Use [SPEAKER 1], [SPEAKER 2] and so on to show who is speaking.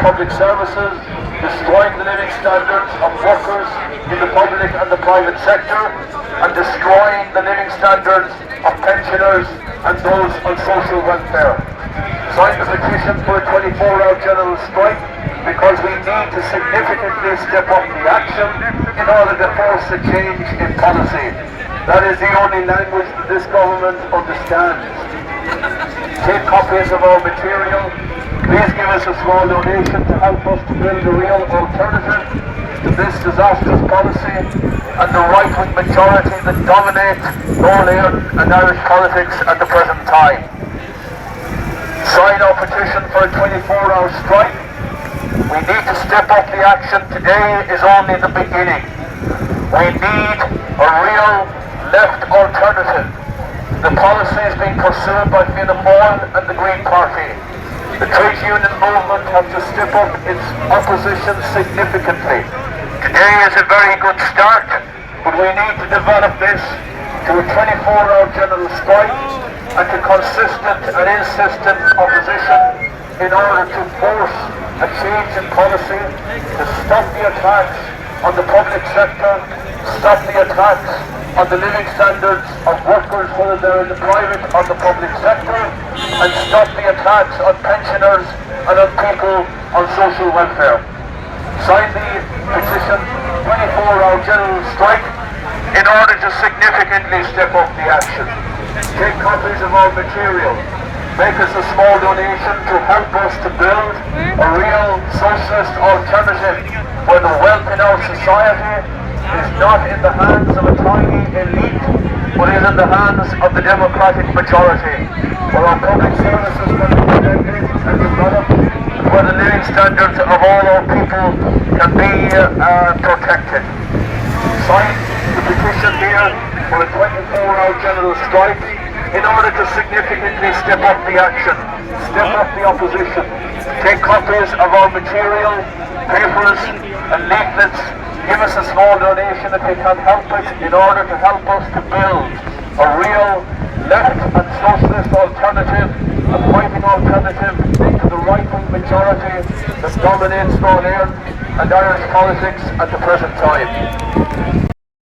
[SPEAKER 1] public services, destroying the living standards of workers in the public and the private sector, and destroying the living standards of pensioners and those on social welfare. Signed the petition for a 24-hour general strike because we need to significantly step up the action in order to force a change in policy. That is the only language that this government understands. Take copies of our material. Please give us a small donation to help us to build a real alternative to this disastrous policy and the right-wing majority that dominate Northern and Irish politics at the present time. Sign our petition for a 24-hour strike. We need to step up the action. Today is only the beginning. We need a real left alternative. The policy is being pursued by Fianna Fáil and the Green Party. The trade union movement has to step up its opposition significantly. Today is a very good start, but we need to develop this to a 24-hour general strike and to consistent and insistent opposition in order to force a change in policy, to stop the attacks on the public sector, stop the attacks on the living standards of workers, whether they're in the private or the public sector, and stop the attacks on pensioners and on people on social welfare. Sign the petition, 24-hour general strike, in order to significantly step up the action. Take copies of our material. Make us a small donation to help us to build a real socialist alternative where the wealth in our society is not in the hands of a tiny elite, but is in the hands of the democratic majority, where our public services can be extended and developed, where the living standards of all our people can be protected. Sign the petition here for a 24-hour general strike in order to significantly step up the action, step up the opposition. Take copies of our material, papers and leaflets. Give us a small donation if you can help it in order to help us to build a real left and socialist alternative, a fighting alternative to the right-wing majority that dominates Northern and Irish politics at the present time.